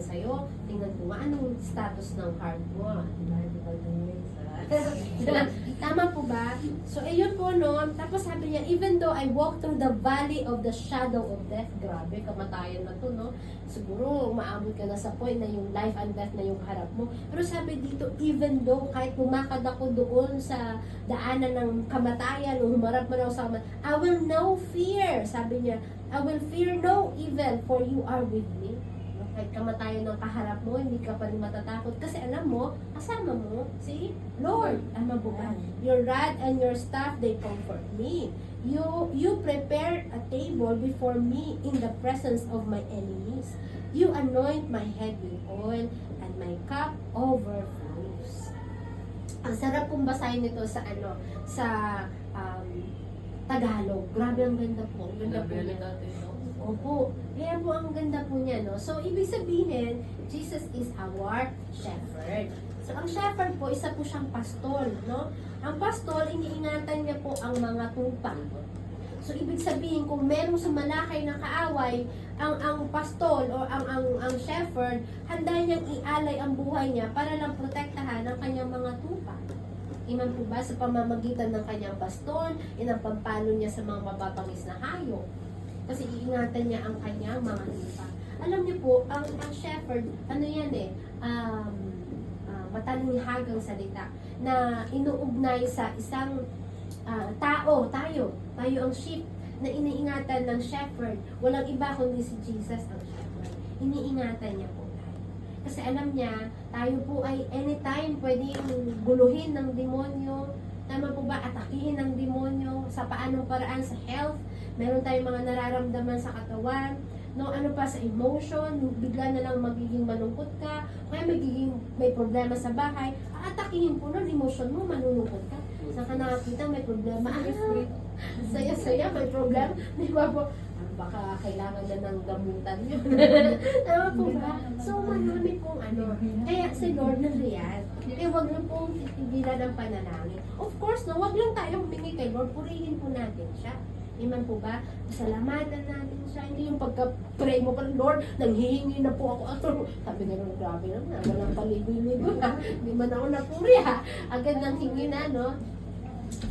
sa'yo. Tingnan ko nga, anong status ng card mo? Tama po ba? So, ayun po, no? Tapos sabi niya, even though I walk through the valley of the shadow of death, grabe, kamatayan na to, no? Siguro, umaabot ka na sa point na yung life and death na yung harap mo. Pero sabi dito, even though, kahit pumakad ako doon sa daanan ng kamatayan, o humarap mo na ako sa kamatayan, I will no fear. Sabi niya, I will fear no evil, for you are with me. Kahit kamatayan ng kaharap mo, hindi ka pa rin matatakot. Kasi alam mo, kasama mo, si Lord. Ama po ba? Your rod and your staff, they comfort me. You prepare a table before me in the presence of my enemies. You anoint my head with oil, and my cup overflows. Ang sarap kong basahin nito sa Tagalog. Grabe, ang ganda po. Ang ganda po niya. Opo. Kaya po ang ganda po niya, no? So, ibig sabihin, Jesus is our shepherd. So, ang shepherd po, isa po siyang pastol, no? Ang pastol, iniingatan niya po ang mga tupa. So, ibig sabihin, kung merong sumalakay na kaaway, ang pastol o ang shepherd, handa niyang ialay ang buhay niya para lang protektahan ang kanyang mga tupa. Iman po ba sa pamamagitan ng kanyang baston, inapampalo niya sa mga mababangis na hayop. Kasi iingatan niya ang kanyang mga lupa. Alam niyo po, ang shepherd, ano yan matalinghagang salita, na inuugnay sa isang tao, tayo ang sheep, na iniingatan ng shepherd. Walang iba kundi si Jesus ang shepherd. Iniingatan niya po tayo. Kasi alam niya, tayo po ay anytime pwedeng guluhin ng demonyo. Tama po ba? Atakihin ng demonyo sa paanong paraan, sa health. Meron tayong mga nararamdaman sa katawan, no, ano pa sa emotion, bigla na lang magiging malungkot ka, kaya may problema sa bahay, aatakihin po nun, emotion mo, malulungkot ka. Saan ka nakakita, may problema, saya-saya, may problema, di ba po? Baka kailangan na ng gamutan yun. Tama po ba? So, marami pong Kaya si Lord nandiyan. Kaya huwag lang pong titigilan ang panalangin. Of course, no, huwag lang tayong humingi kay Lord, purihin po natin siya. Iman po ba? Salamatan natin siya. Hindi yung pagka-pray mo pa, Lord, nanghihingi na po ako. Sabi na Lord, grabe na, walang paligoy-ligoy ha. Hindi man ako napuri ha. Agad nang hingi na, no?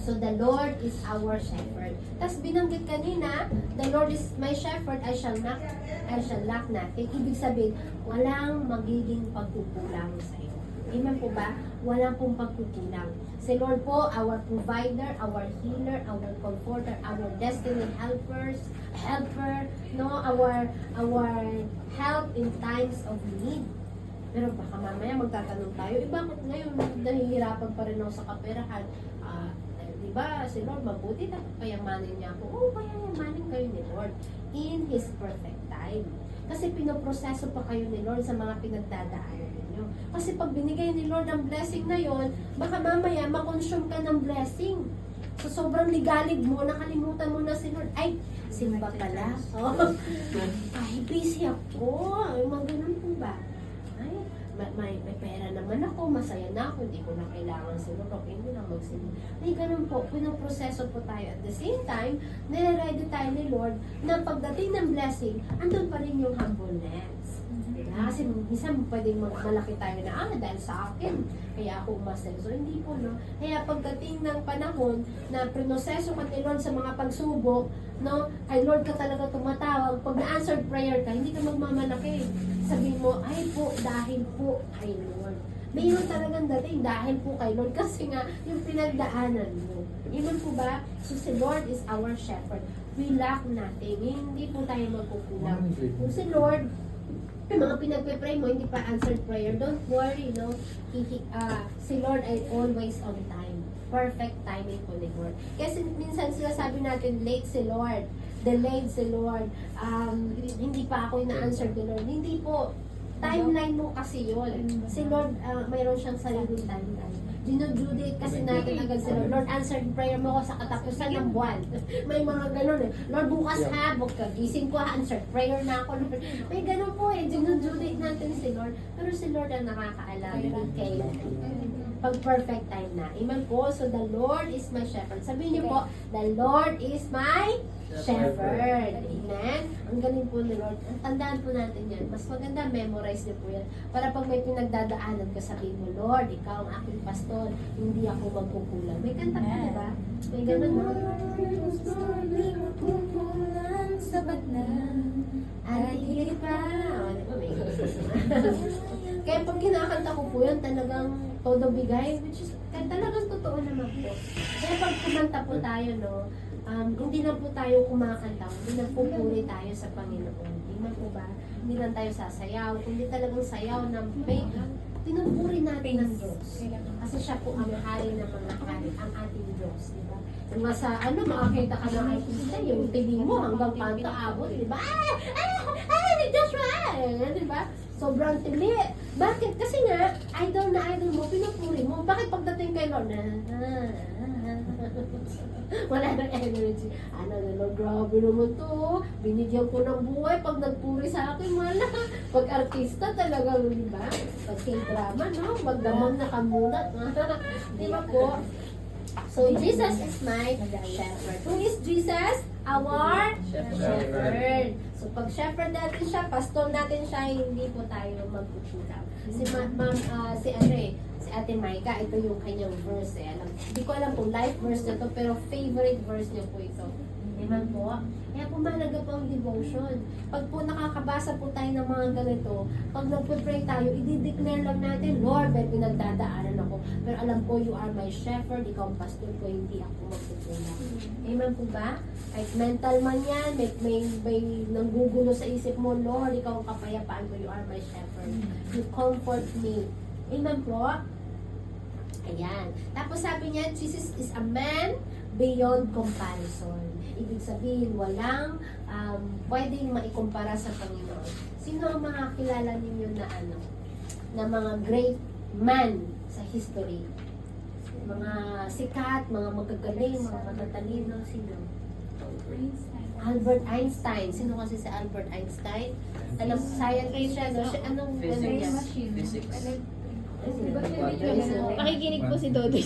So, the Lord is our shepherd. Tapos binanggit kanina, the Lord is my shepherd, I shall lack nothing. Ibig sabihin, walang magiging pagkukulang sa iyo. Amen po ba? Walang pong pagkukulang. Si Lord po, our provider, our healer, our comforter, our destiny helper, no, our help in times of need. Pero baka mamaya magtatanong tayo, bakit ngayon nahihirapan pa rin ako sa kaperahan? Diba, si Lord, mabuti na payamanin niya ako. Oo, payamanin kayo ni Lord in His perfect time. Kasi pinoproseso pa kayo ni Lord sa mga pinagdadaanan ninyo. Kasi pag binigay ni Lord ang blessing na yon, baka mamaya makonsume ka ng blessing. So, sobrang ligalig mo, nakalimutan mo na si Lord. Ay, simba pala. Oh. Ay, busy ako. Ay, mga ganun po ba? May pera naman ako, masaya na ako, hindi ko na kailangan si Lord, okay mo na magsimba. May ganun po, pinoproseso po tayo. At the same time, nire-ready tayo ni Lord na pagdating ng blessing, andun pa rin yung humbleness. Diba? Kasi minsan pwedeng malaki tayo na, dahil sa akin, kaya ako umasal. So, hindi po, no? Kaya pagdating ng panahon na prinoseso ka ni Lord sa mga pagsubok, no? Kay Lord ka talaga tumatawag. Pag na-answered prayer ka, hindi ka magmamalaki. Sabihin mo, ay po, dahil po kay Lord. Mayroon talagang dating dahil po kay Lord kasi nga yung pinagdaanan mo. Iman po ba? So si Lord is our shepherd. We lack nothing. Hindi po tayo magkukulang. Kung si Lord, yung mga pinagpe-pray mo, hindi pa answered prayer, don't worry, no? Si Lord ay always on time. Perfect timing po ni Lord. Kasi minsan sila sabi natin, late si Lord. Delayed si Lord, hindi pa ako ina-answer ni Lord. Hindi po. Timeline mo kasi yun. Si Lord, mayroon siyang sariling timeline. Dinududate kasi natin agad si Lord. Lord, answered prayer mo ko sa katapusan ng buwan. May mga ganun eh. Lord, bukas ha, gising ko ha, answered prayer na ako. May ganun po eh. Dinududate natin si si Lord, pero si Lord ang nakakaalam kung kailan. Pag perfect time na. Amen po. So, the Lord is my shepherd. Sabihin niyo po, the Lord is my shepherd. Amen? Ang galing po ni Lord. Tandaan po natin yan. Mas maganda, memorize niyo po yan. Para pag may pinagdadaanan ka, sabihin mo, Lord, ikaw ang aking pastor, hindi ako magkukulang. May kanta po, diba? May ganun, no? Hindi magkukulang, sabat na. At higit pa. O, diba, may kaya pag kinakanta ko po yan, talagang todo bigay, which is talagang totoo naman po. Kaya pag kumanta po tayo, no, hindi na po tayo kumakanta, hindi nagpupuri tayo sa Panginoon. Hindi man po ba? Hindi lang tayo sasayaw, kundi talagang sayaw ng faith. Pinupuri natin ng Diyos. Kasi siya po ang hari ng mga hari, ang ating Diyos, di ba? Yung nga sa makakita ka ng artista, yung tingin mo hanggang kanto abot, di ba? Ni Joshua! Di ba? Sobrang tili. Bakit? Kasi nga, idol na idol mo, pinupuri mo. Bakit pagdating kay Lord, wala nang energy. Ano na Lord, grabe naman to. Binigyan ko ng buhay pag nagpuri sa akin, wala. Pag artista talaga, di ba? Pag K-drama, no? Magdamang nakamulat. Di ba po? So, Jesus is my shepherd. Who is Jesus? Our shepherd. So, pag shepherd natin siya, pastor natin siya, hindi po tayo magkukulang. Si Ate Maika, ito yung kanyang verse. Hindi ko alam kung life verse na to, pero favorite verse niya po ito. Amen po. Kaya po mahalaga po ang devotion. Pag po nakakabasa po tayo ng mga ganito, pag nagpe-pray tayo, i-declare lang natin, Lord, may pinagdadaanan ako. Pero alam ko, you are my shepherd, ikaw ang pastor ko, hindi ako magkukulang. Amen po ba? Kahit mental man yan, may nanggugulo sa isip mo, Lord, ikaw ang kapayapaan ko, you are my shepherd. You comfort me. Amen po? Ayan. Tapos sabi niya, Jesus is a man beyond comparison. Ibig sabihin, walang pwedeng maikumpara sa Panginoon. Sino ang mga kilala ninyo na mga great man sa history? Mga sikat, mga magagaling, mga matatalino, sino? Albert Einstein. Sino kasi si Albert Einstein? Alam, scientist siya, no? Anong niya? Physics. Makikinig po si Dodoy.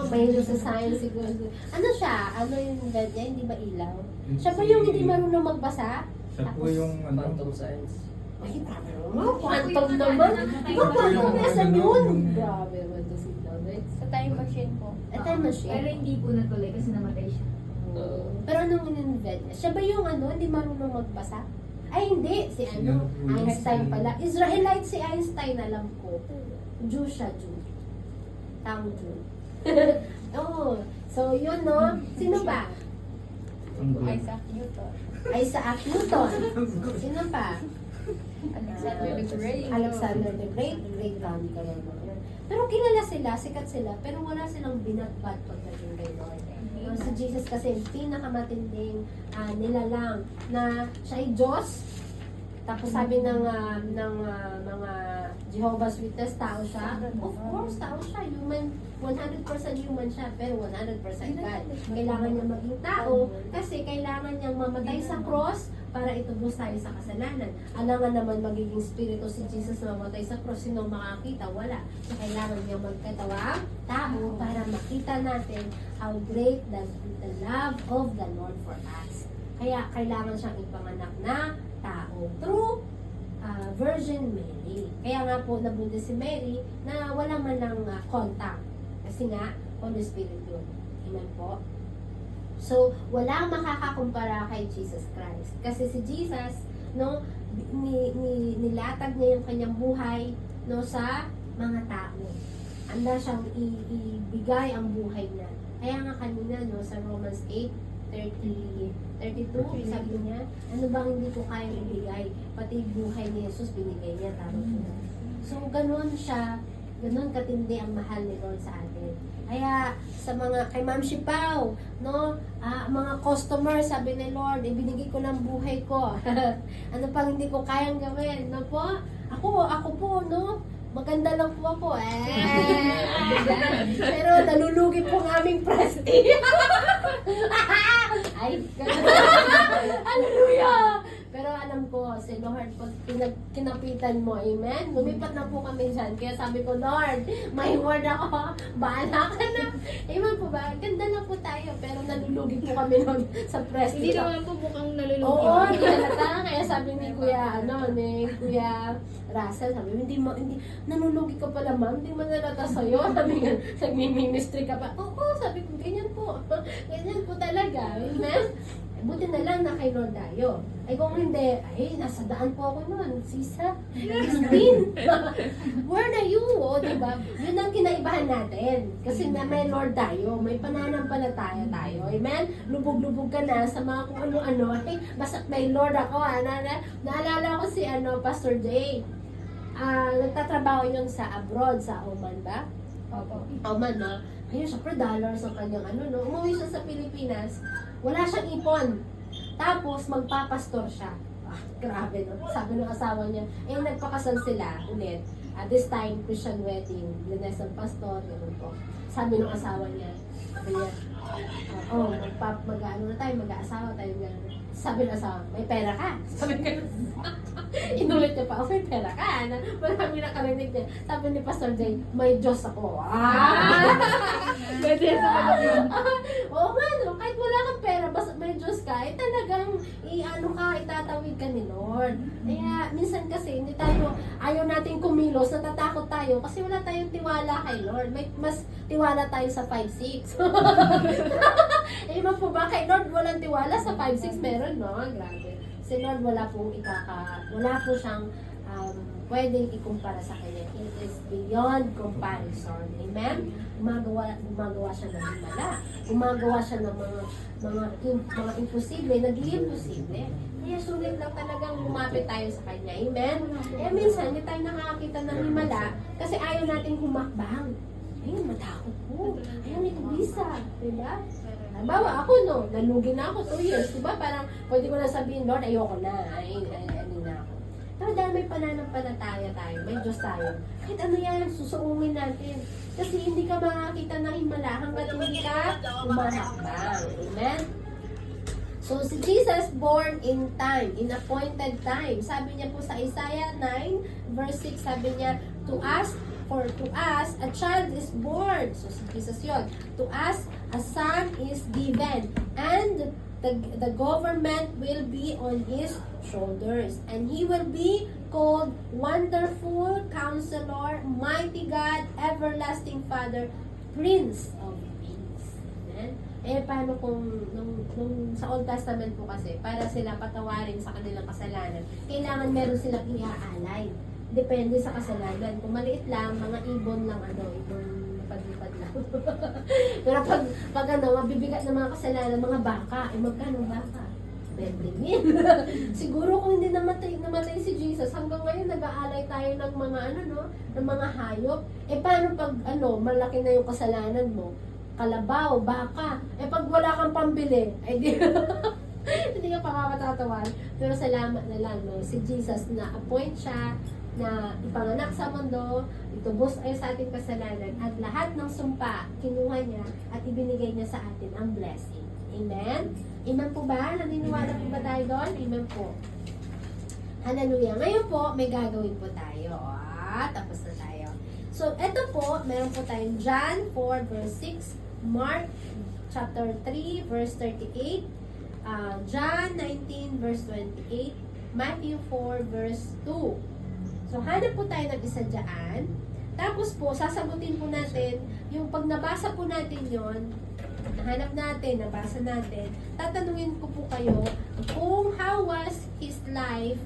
Mahilig sa science siguro. Ano siya? Ano yung invent niya? Hindi ba ilaw? Siya ba yung hindi marunong magbasa? Siya po yung Quantum science. Ay, grabe naman. Quantum naman. Diba quantum lesson yun? Grabe naman to si Dodoy. Sa time machine po. Time machine. Pero hindi po natuloy kasi namatay siya. Pero anong in-invent niya? Siya ba yung hindi marunong magbasa? Ay, hindi. Si Einstein pala. Israelite si Einstein, alam ko. Jew siya, Jew. Taong Jew. Oh, so yun, no? Sino ba? Isaac Newton. Isaac Newton. Sino pa? Alexander the Great. Alexander the Great. Great-grandpa yan. Pero kilala sila, sikat sila, pero wala silang binatbat pagdating kay Lord. Si Jesus kasi yung pinakamatinding nilalang na siya ay Diyos. Tapos sabi ng mga Jehovah's Witness, tao siya. Of course, tao siya. Human, 100% human siya, pero 100% God. Kailangan niya maging tao kasi kailangan niyang mamatay sa cross para itubos tayo sa kasalanan. Alangan naman magiging spirito si Jesus na mamatay sa cross. Sino makakita? Wala. So, kailangan niya magkatawang tao para makita natin how great the love of the Lord for us. Kaya kailangan siyang ipanganak na tao through Virgin Mary. Kaya nga po nabuntis si Mary na wala man lang contact. Kasi nga, Holy Spirit yun. Amen po. So, walang makakakumpara kay Jesus Christ. Kasi si Jesus, no, nilatag niya yung kanyang buhay, no, sa mga tao. Handa siyang ibigay ang buhay niya. Kaya nga kanina, no, sa Romans 8:32, sabi niya, ano bang hindi ko kaya ibigay? Pati buhay ni Jesus binigay niya, tama po. So, ganun siya, ganun katindi ang mahal ni Lord sa atin. Kaya, sa kay Ma'am Shipaw, no, mga customer, sabi ni Lord, ibinigay ko ng buhay ko. Ano pang hindi ko kayang gawin, no po? Ako po, no, maganda lang po ako, pero nalulugi po ang aming prestige. Ay, hallelujah! Pero alam ko, si Lord, pag kinapitan mo, amen? Lumipat na po kami dyan. Kaya sabi ko, Lord, may word ako. Bahala ka na. Amen po ba? Ganda na po tayo. Pero nalulugi po kami nun sa press. Hindi naman po mukhang nalulugi. Oo, hindi halata. Kaya sabi ni Kuya Russell, sabi, hindi, nanulugi ka pala, ma'am. Hindi man nalata sa'yo. Sabi nga, nag-ministry ka pa. Oo, sabi ko, ganyan po. Ganyan po talaga. Amen? Buti na lang na kay Lord tayo. Ay kung hindi, ay nasa daan po ako noon. Sisa, Christine, where are you? O, diba? Yun ang kinaibahan natin. Kasi na may Lord tayo, may pananampalataya tayo. Amen? Lubog-lubog ka na sa mga kung ano-ano. Ay, basta may Lord ako. Naalala ko si Pastor Jay. Nagtatrabaho yun sa abroad, sa Oman ba? Opo. Oman, no? Ayun, syempre dollars ang kanyang no? Umuwi siya sa Pilipinas, wala siyang ipon. Tapos, magpapastor siya. Grabe, no? Sabi ng asawa niya, nagpakasal sila ulit. At this time, Christian wedding, lines ng pastor, gano'n po. Sabi ng asawa niya, mag-ano na tayo, mag-aasawa tayo, gano'n. Sabi ng asawa, may pera ka. Sabi ko, inulit niya pa, may pera ka. Marami nakarinig niya. Sabi ni Pastor Jay, may Diyos ako. Pwede sa pagkakas. Oo nga, no? Kahit wala kang pera, basta may Diyos ka, talagang itatawid ka ni Lord. Kaya, minsan kasi, hindi tayo, ayaw natin kumilos, natatakot tayo, kasi wala tayong tiwala kay Lord. May mas tiwala tayo sa 5'6". Iba po ba? Kay Lord, walang tiwala sa 5'6", meron, no? Grabe. Si Lord, wala po siyang pwedeng ikumpara sa kanya. It is beyond comparison. Amen? Gumagawa siya ng himala. Gumagawa siya ng mga imposible, naging imposible. Kaya sulit lang talagang lumapit tayo sa kanya. Amen? Minsan, hindi tayo nakakakita ng himala kasi ayaw natin humakbang. Ayun, matakot po. Ayaw ni Kubisa. Diba? Bawa ako, no? Nalugi na ako 2 years. Diba? Parang pwede ko na sabihin, Lord, ayoko na. Ano na ako. Pero dahil may pananampalataya tayo, may Diyos tayo, kahit ano yan, susuungin natin. Kasi hindi ka makakita ng himala hanggat hindi ka humahakbang. Amen? So, si Jesus born in time, in appointed time. Sabi niya po sa Isaiah 9, verse 6, sabi niya, to us, a child is born. So, si Jesus yun. To us, a son is given. And the government will be on his shoulders. And he will be called Wonderful Counselor, Mighty God, Everlasting Father, Prince of Peace. Amen? Paano kung nung sa Old Testament po kasi, para sila patawarin sa kanilang kasalanan, kailangan meron silang iaalay. Depende sa kasalanan. Kung maliit lang, mga ibon lang, ibon lipad-lipad lang. Pero pag mabibigat na mga kasalanan, mga baka, magkano baka? 20,000. Siguro kung hindi namatay si Jesus, hanggang ngayon nag-aalay tayo ng mga ng mga hayop. Paano pag malaki na yung kasalanan mo? Kalabaw, baka. Pag wala kang pambili, di hindi ka pakakatatawan. Pero salamat na lang, no? Si Jesus na appoint siya, na ipanganak sa mundo, itubos ay sa ating kasalanan, at lahat ng sumpa, kinuha niya at ibinigay niya sa atin ang blessing. Amen? Amen po ba? Naniniwala po ba tayo doon? Amen po. Hallelujah. Ngayon po, may gagawin po tayo. Tapos na tayo. So, eto po, meron po tayong John 4 verse 6, Mark chapter 3 verse 38, John 19 verse 28, Matthew 4 verse 2. So, hanap po tayo ng isa dyan. Tapos po, sasagutin po natin, yung pag nabasa po natin yon, nahanap natin, nabasa natin, tatanungin ko po kayo kung how was his life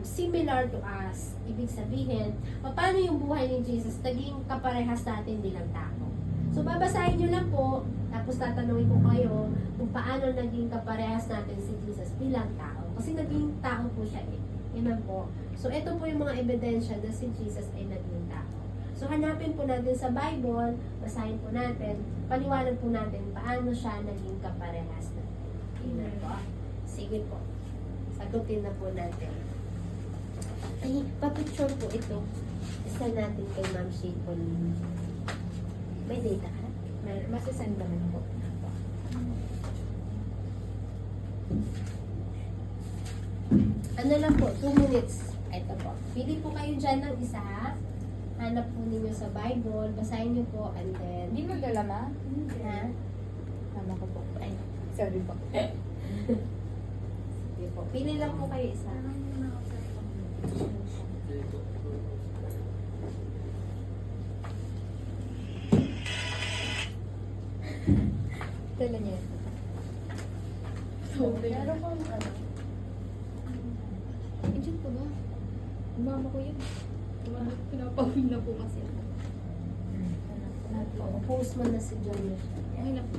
similar to us. Ibig sabihin, paano yung buhay ni Jesus naging kaparehas natin bilang tao. So, babasahin nyo lang po, tapos tatanungin ko kayo kung paano naging kaparehas natin si Jesus bilang tao. Kasi naging tao po siya Amen po. So, ito po yung mga ebidensya na si Jesus ay naging tao. So, hanapin po natin sa Bible, basahin po natin, paliwanag po natin paano siya naging kaparehas natin. Amen po. Sige po. Sagutin na po natin. Ay, papicture po ito. Isa natin kay Ma'am Shipon. May data ka? Masasend naman po. Ano lang po, 2 minutes. Ito po. Pili po kayo dyan ng isa. Hanap po ninyo sa Bible. Basahin niyo po and then... Hindi mo dala, ma? Ha? Tama ko po. Ay, sorry po. Sige po. Pili lang po kayo isa. Dala niya. Meron po ano? Diyan po ba? Mama ko yun. Pinapawin na po kasi ako. Post mo na si John. Okay na po.